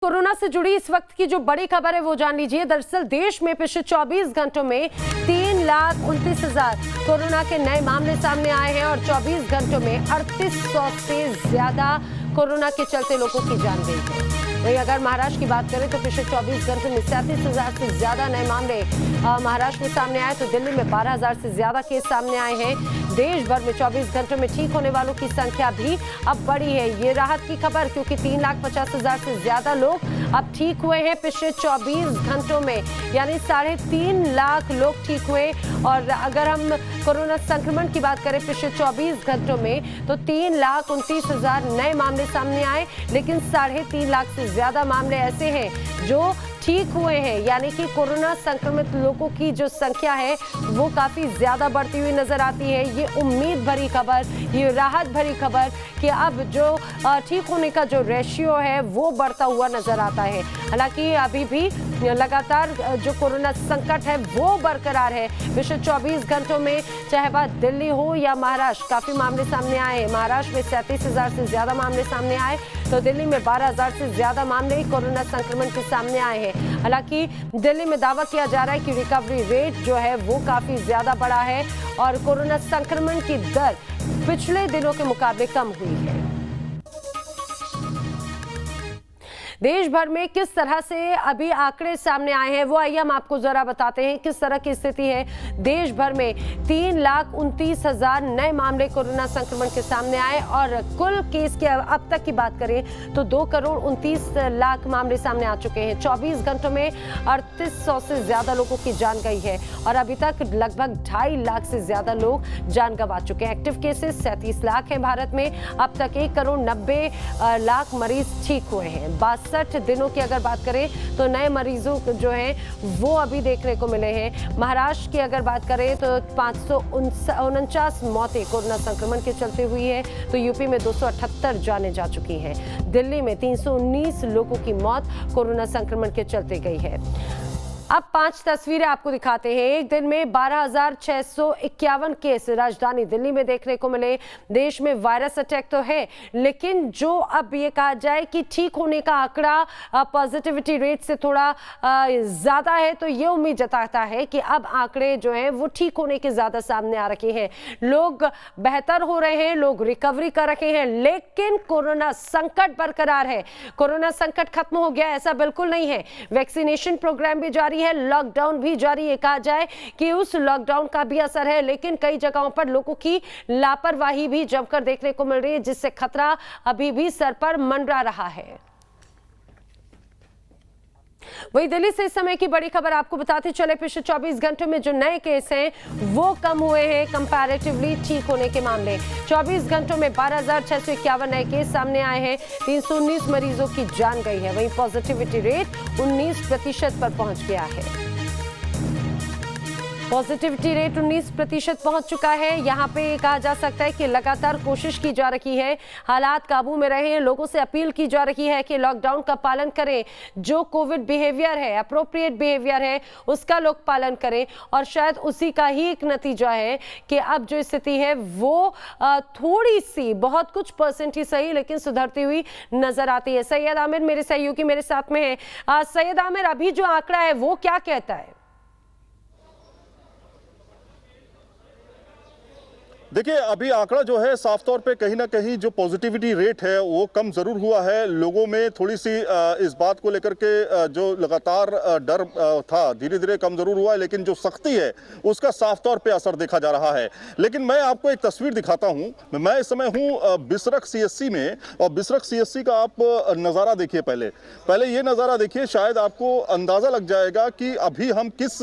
Corona से जुड़ी इस वक्त की जो बड़ी खबर है वो जान लीजिए। दरअसल देश में पिछले 24 घंटों में 3,29,000 कोरोना के नए मामले सामने आए हैं और 24 घंटों में 3800 से ज्यादा कोरोना के चलते लोगों की जान गई है। वहीं अगर महाराष्ट्र की बात करें तो पिछले 24 घंटों में 37,000 से ज्यादा नए मामले महाराष्ट्र में सामने आए, तो दिल्ली में 12,000 से ज्यादा केस सामने आए हैं। देश भर में 24 घंटों में ठीक होने वालों की संख्या भी अब बढ़ी है। ये राहत की खबर, क्योंकि 3,50,000 से ज्यादा लोग अब ठीक हुए हैं पिछले 24 घंटों में, यानी 3.5 लाख लोग ठीक हुए। और अगर हम कोरोना संक्रमण की बात करें पिछले 24 घंटों में तो 3,29,000 नए मामले सामने आए, लेकिन 3.5 लाख से ज्यादा मामले ऐसे हैं जो ठीक हुए हैं, यानी कि कोरोना संक्रमित लोगों की जो संख्या है वो काफी ज्यादा बढ़ती हुई नजर आती है। ये उम्मीद भरी खबर, ये राहत भरी खबर कि अब जो ठीक होने का जो रेशियो है वो बढ़ता हुआ नजर आता है। हालांकि अभी भी लगातार जो कोरोना संकट है वो बरकरार है। पिछले 24 घंटों में चाहे बात दिल्ली हो या महाराष्ट्र, काफी मामले सामने आए हैं। महाराष्ट्र में 37,000 से ज्यादा मामले सामने आए, तो दिल्ली में 12,000 से ज्यादा मामले कोरोना संक्रमण के सामने आए हैं। हालांकि दिल्ली में दावा किया जा रहा है कि रिकवरी रेट जो है वो काफी ज्यादा बढ़ा है और कोरोना संक्रमण की दर पिछले दिनों के मुकाबले कम हुई है। देश भर में किस तरह से अभी आंकड़े सामने आए हैं वो आइए हम आपको जरा बताते हैं किस तरह की स्थिति है। देश भर में 3,29,000 नए मामले कोरोना संक्रमण के सामने आए और कुल केस की अब तक की बात करें तो 2,29,00,000 मामले सामने आ चुके हैं। 24 घंटों में 3800 से ज्यादा लोगों की जान गई है और अभी तक लगभग 2.5 लाख से ज्यादा लोग जान गंवा चुके हैं। एक्टिव केसेस 37 लाख हैं भारत में। अब तक 1,90,00,000 मरीज ठीक हुए हैं। 62 दिनों की अगर बात करें तो नए मरीजों जो हैं वो अभी देखने को मिले हैं। महाराष्ट्र की अगर बात करें तो 549 मौतें कोरोना संक्रमण के चलते हुई है, तो यूपी में 278 जानें जा चुकी हैं। दिल्ली में 319 लोगों की मौत कोरोना संक्रमण के चलते गई है। अब 5 तस्वीरें आपको दिखाते हैं। एक दिन में 12,651 केस राजधानी दिल्ली में देखने को मिले। देश में वायरस अटैक तो है, लेकिन जो अब ये कहा जाए कि ठीक होने का आंकड़ा पॉजिटिविटी रेट से थोड़ा ज्यादा है, तो ये उम्मीद जताता है कि अब आंकड़े जो हैं वो ठीक होने के ज्यादा सामने आ रखे हैं। लोग बेहतर हो रहे हैं, लोग रिकवरी कर रहे हैं, लेकिन कोरोना संकट बरकरार है। कोरोना संकट खत्म हो गया ऐसा बिल्कुल नहीं है। वैक्सीनेशन प्रोग्राम भी जारी है, लॉकडाउन भी जारी है। कहा जाए कि उस लॉकडाउन का भी असर है, लेकिन कई जगहों पर लोगों की लापरवाही भी जमकर देखने को मिल रही है, जिससे खतरा अभी भी सर पर मंडरा रहा है। वही दिल्ली से इस समय की बड़ी खबर आपको बताते चले। पिछले 24 घंटों में जो नए केस हैं वो कम हुए हैं कंपैरेटिवली ठीक होने के मामले। 24 घंटों में 12,651 नए केस सामने आए हैं, 319 मरीजों की जान गई है। वहीं पॉजिटिविटी रेट 19% पर पहुंच गया है। पॉजिटिविटी रेट 19% पहुंच चुका है। यहां पे कहा जा सकता है कि लगातार कोशिश की जा रही है, हालात काबू में रहे। लोगों से अपील की जा रही है कि लॉकडाउन का पालन करें, जो कोविड बिहेवियर है, अप्रोप्रिएट बिहेवियर है, उसका लोग पालन करें। और शायद उसी का ही एक नतीजा है कि अब जो स्थिति है वो थोड़ी सी, बहुत कुछ परसेंट ही सही, लेकिन सुधरती हुई नजर आती है। सैयद आमिर मेरे सहयोगी मेरे साथ में है। सैयद आमिर, अभी जो आंकड़ा है वो क्या कहता है? देखिए, अभी आंकड़ा जो है साफ तौर पे कहीं ना कहीं जो पॉजिटिविटी रेट है वो कम जरूर हुआ है। लोगों में थोड़ी सी इस बात को लेकर के जो लगातार डर था धीरे धीरे कम जरूर हुआ है, लेकिन जो सख्ती है उसका साफ तौर पे असर देखा जा रहा है। लेकिन मैं आपको एक तस्वीर दिखाता हूं। मैं इस समय हूं बिसरख सीएससी में, और बिसरख सीएससी का आप नज़ारा देखिए। पहले ये नज़ारा देखिए, शायद आपको अंदाज़ा लग जाएगा कि अभी हम किस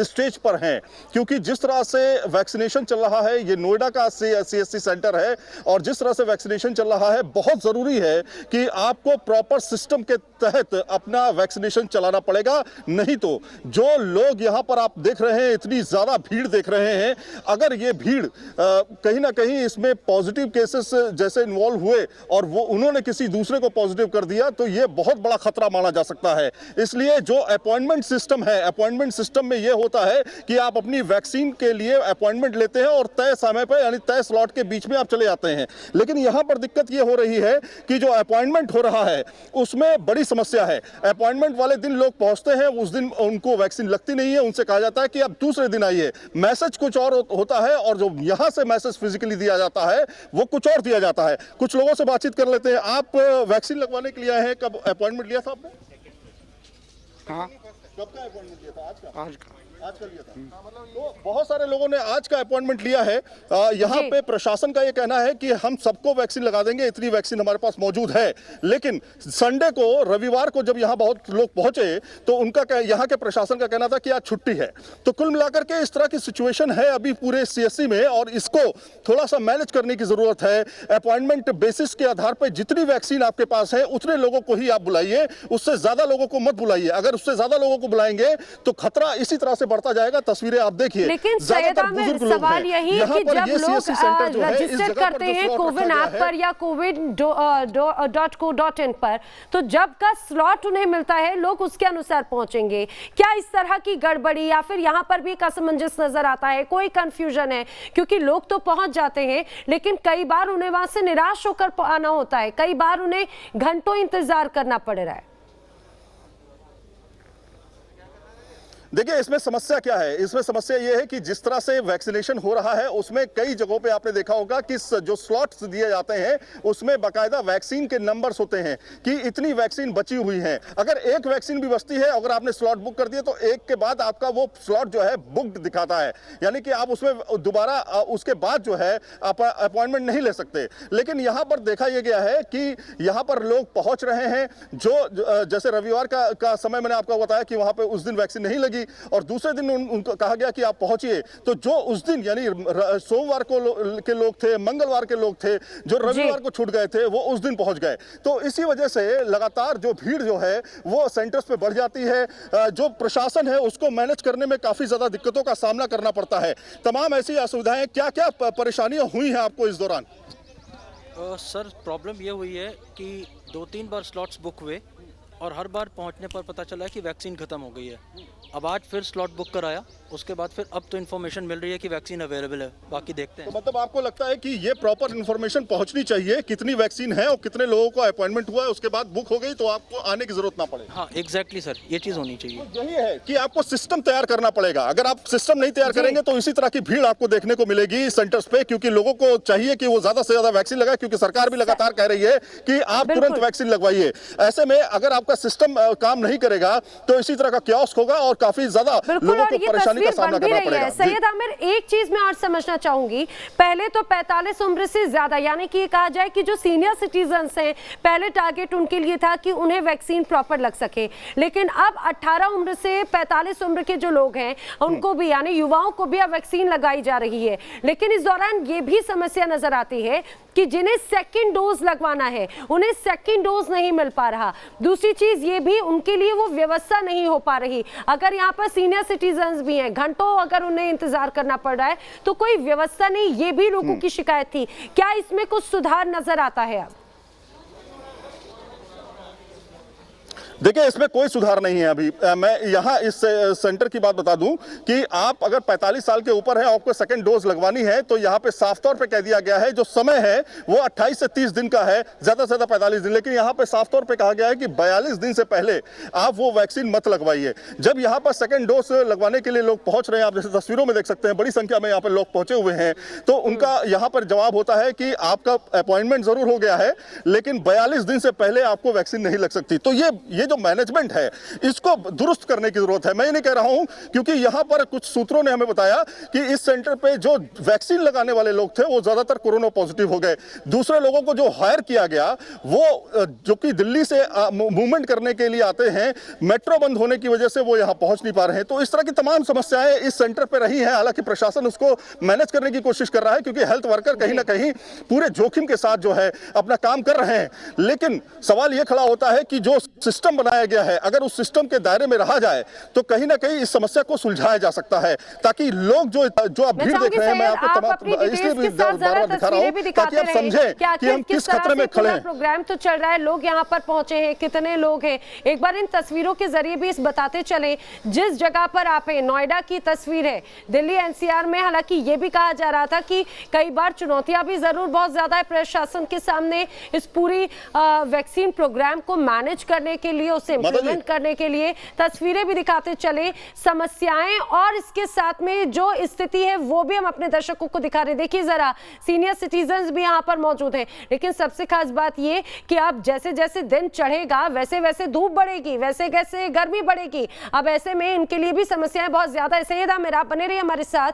स्टेज पर हैं, क्योंकि जिस तरह से वैक्सीनेशन चल रहा है, ये नोएडा का सीएससी सेंटर है, और जिस तरह से वैक्सीनेशन चल रहा है, बहुत जरूरी है कि आपको प्रॉपर सिस्टम के तहत अपना वैक्सीनेशन चलाना पड़ेगा। नहीं तो जो लोग यहां पर आप देख रहे हैं, इतनी ज्यादा भीड़ देख रहे हैं, अगर ये भीड़ कहीं ना कहीं इसमें पॉजिटिव केसेस जैसे इन्वॉल्व हुए और वो उन्होंने किसी दूसरे को पॉजिटिव कर दिया, तो ये बहुत बड़ा खतरा माना जा सकता है। इसलिए जो अपॉइंटमेंट सिस्टम है, अपॉइंटमेंट सिस्टम में यह होता है कि आप अपनी वैक्सीन के लिए अपॉइंटमेंट लेते हैं और तय समय पर यानी तय स्लॉट के बीच में आप चले जाते हैं। लेकिन यहाँ पर दिक्कत ये हो रही है कि जो अपॉइंटमेंट हो रहा है उसमें बड़ी समस्या है। अपॉइंटमेंट वाले दिन लोग पहुंचते हैं, उस दिन उनको वैक्सीन लगती नहीं है, उनसे कहा जाता है कि आप दूसरे दिन आइए। मैसेज कुछ और होता है और जो यहाँ से मैसेज फिजिकली दिया जाता है वो कुछ और दिया जाता है। कुछ लोगों से बातचीत कर लेते हैं। आप वैक्सीन लगवाने के लिए आए हैं, कब अपॉइंटमेंट लिया था आपने? हाँ, कब का अपॉइंटमेंट लिया था? आज का लिया था। तो बहुत सारे लोगों ने आज का अपॉइंटमेंट लिया है। यहाँ पे प्रशासन का ये कहना है कि हम सबको वैक्सीन लगा देंगे, इतनी वैक्सीन हमारे पास मौजूद है। लेकिन संडे को, रविवार को जब यहाँ बहुत लोग पहुंचे तो उनका यहाँ के प्रशासन का कहना था कि आज छुट्टी है। तो कुल मिलाकर के इस तरह की सिचुएशन है अभी पूरे सीएससी में, और इसको थोड़ा सा मैनेज करने की जरूरत है। अपॉइंटमेंट बेसिस के आधार पर जितनी वैक्सीन आपके पास है उतने लोगों को ही आप बुलाइए, उससे ज्यादा लोगों को मत बुलाइए। अगर उससे ज्यादा लोगों को बुलाएंगे तो खतरा इसी तरह से बढ़ता जाएगा। तस्वीरें आप देखिए। लेकिन सैयद आमिर, सवाल यही है कि जब लोग रजिस्टर करते हैं कोविन ऐप पर या covid.co.in पर, तो जब का स्लॉट उन्हें मिलता है लोग उसके अनुसार पहुंचेंगे। क्या इस तरह की गड़बड़ी या फिर यहाँ पर भी एक असमंजस नजर आता है, कोई कंफ्यूजन है? क्योंकि लोग तो पहुंच जाते हैं लेकिन कई बार उन्हें वहां से निराश होकर आना होता है, कई बार उन्हें घंटों इंतजार करना पड़ रहा है। देखिए, इसमें समस्या क्या है? इसमें समस्या यह है कि जिस तरह से वैक्सीनेशन हो रहा है उसमें कई जगहों पे आपने देखा होगा कि जो स्लॉट्स दिए जाते हैं उसमें बाकायदा वैक्सीन के नंबर्स होते हैं कि इतनी वैक्सीन बची हुई है। अगर एक वैक्सीन भी बचती है, अगर आपने स्लॉट बुक कर दिया तो एक के बाद आपका वो स्लॉट जो है बुक्ड दिखाता है, यानी कि आप उसमें दोबारा उसके बाद जो है आप अपॉइंटमेंट नहीं ले सकते। लेकिन यहाँ पर देखा यह गया है कि यहाँ पर लोग पहुंच रहे हैं। जो जैसे रविवार का समय मैंने आपको बताया कि वहां पर उस दिन वैक्सीन नहीं लगी और दूसरे दिन उनको कहा गया कि आप पहुंचिए। तो जो उस दिन यानी सोमवार को के लोग थे, मंगलवार के लोग थे, जो रविवार को छूट गए थे, वो उस दिन पहुंच गए। तो इसी वजह से लगातार जो भीड़ जो है वो सेंटर्स पे बढ़ जाती है। जो प्रशासन है उसको मैनेज करने में काफी ज्यादा दिक्कतों का सामना करना पड़ता है। तमाम ऐसी असुविधाएं, क्या क्या परेशानियां हुई हैं आपको इस दौरान? सर, प्रॉब्लम ये हुई है कि 2-3 बार स्लॉट्स बुक हुए और हर बार पहुंचने पर पता चला है कि वैक्सीन खत्म हो गई है। अब आज फिर स्लॉट बुक कराया, उसके बाद फिर अब तो इन्फॉर्मेशन मिल रही है कि वैक्सीन अवेलेबल है, बाकी देखते हैं। तो मतलब आपको लगता है कि ये प्रॉपर इन्फॉर्मेशन पहुंचनी चाहिए, कितनी वैक्सीन है और कितने लोगों को अपॉइंटमेंट हुआ है, उसके बाद बुक हो गई तो आपको आने की जरूरत ना पड़े? हाँ, एग्जैक्टली सर, ये चीज़ होनी चाहिए। तो यही है कि आपको सिस्टम तैयार करना पड़ेगा। अगर आप सिस्टम नहीं तैयार करेंगे तो इसी तरह की भीड़ आपको देखने को मिलेगी सेंटर्स पे, क्योंकि लोगों को चाहिए कि वो ज्यादा से ज्यादा वैक्सीन लगाए, क्योंकि सरकार भी लगातार कह रही है कि आप तुरंत वैक्सीन लगवाइए। ऐसे में अगर आपका सिस्टम काम नहीं करेगा तो इसी तरह का कियोस्क होगा और काफी ज्यादा लोगों को परेशानी का सामना करना पड़ेगा। सैयद आमिर, एक चीज मैं और समझना चाहूंगी, पहले तो 45 उम्र से ज्यादा, यानी कि कहा जाए कि जो सीनियर सिटीजन्स हैं, पहले टारगेट उनके लिए था कि उन्हें वैक्सीन प्रॉपर लग सके। लेकिन अब 18 उम्र से 45 उम्र के जो लोग हैं उनको भी, यानी युवाओं को भी अब वैक्सीन लगाई जा रही है। लेकिन इस दौरान ये भी समस्या नजर आती है कि जिन्हें सेकंड डोज लगवाना है उन्हें सेकंड डोज नहीं मिल पा रहा। दूसरी चीज ये भी, उनके लिए वो व्यवस्था नहीं हो पा रही। अगर यहाँ पर सीनियर सिटीजन्स भी हैं, घंटों अगर उन्हें इंतजार करना पड़ रहा है तो कोई व्यवस्था नहीं, ये भी लोगों की शिकायत थी। क्या इसमें कुछ सुधार नजर आता है अब? देखिए, इसमें कोई सुधार नहीं है अभी। मैं यहाँ इस सेंटर की बात बता दूं कि आप अगर 45 साल के ऊपर हैं, आपको सेकंड डोज लगवानी है तो यहाँ पे साफ तौर पे कह दिया गया है, जो समय है वो 28 से 30 दिन का है, ज्यादा से ज्यादा 45 दिन। लेकिन यहाँ पे साफ तौर पे कहा गया है कि 42 दिन से पहले आप वो वैक्सीन मत लगवाइए। जब यहाँ पर सेकंड डोज लगवाने के लिए लोग पहुंच रहे हैं, आप जैसे तस्वीरों में देख सकते हैं, बड़ी संख्या में यहाँ पर लोग पहुंचे हुए हैं, तो उनका यहाँ पर जवाब होता है कि आपका अपॉइंटमेंट जरूर हो गया है लेकिन 42 दिन से पहले आपको वैक्सीन नहीं लग सकती। तो ये जो मैनेजमेंट है इसको दुरुस्त करने की जरूरत है। मैं ये नहीं कह रहा हूं, क्योंकि यहां पर कुछ सूत्रों ने हमें बताया कि इस सेंटर पे जो वैक्सीन लगाने वाले लोग थे वो ज्यादातर कोरोना पॉजिटिव हो गए। दूसरे लोगों को जो हायर किया गया वो जो कि दिल्ली से मूवमेंट करने के लिए आते हैं, मेट्रो बंद होने की वजह से वो यहां पहुंच नहीं पा रहे हैं। तो इस तरह की तमाम समस्याएं इस सेंटर पर रही हैं। हालांकि प्रशासन उसको मैनेज करने की कोशिश कर रहा है, क्योंकि हेल्थ वर्कर कहीं ना कहीं पूरे जोखिम के साथ जो है अपना काम कर रहे हैं। लेकिन सवाल यह खड़ा होता है कि जो सिस्टम बनाया गया है, अगर उस सिस्टम के दायरे में रहा जाए तो कहीं ना कहीं इस समस्या को सुलझाया जा सकता है, ताकि लोग जो आप भीड़ देख रहे हैं, मैं आपको इसलिए बार-बार दिखा रहा हूं ताकि आप समझें कि हम किस खतरे में खड़े हैं। प्रोग्राम तो चल रहा है, लोग यहाँ पर पहुंचे हैं, कितने लोग हैं, एक बार इन तस्वीरों के जरिए भी इस बताते चले। जिस जगह पर आप हैं, नोएडा की तस्वीर है, दिल्ली एनसीआर में हालांकि ये भी कहा जा रहा था कि कई बार चुनौतियां भी जरूर बहुत ज्यादा है प्रशासन के सामने इस पूरी वैक्सीन प्रोग्राम को मैनेज करने के लिए, उसे इम्प्लीमेंट करने के लिए। तस्वीरें भी दिखाते चले, समस्याएं और इसके साथ में जो स्थिति है वो भी हम अपने दर्शकों को दिखा रहे हैं। देखिए जरा, सीनियर सिटीजन भी यहाँ पर मौजूद हैं, लेकिन सबसे खास बात ये कि अब जैसे जैसे दिन चढ़ेगा वैसे वैसे धूप बढ़ेगी, वैसे वैसे गर्मी बढ़ेगी। अब ऐसे में इनके लिए भी समस्याएं बहुत ज्यादा है। सैयद आमिर, आप बने रहिए हमारे साथ।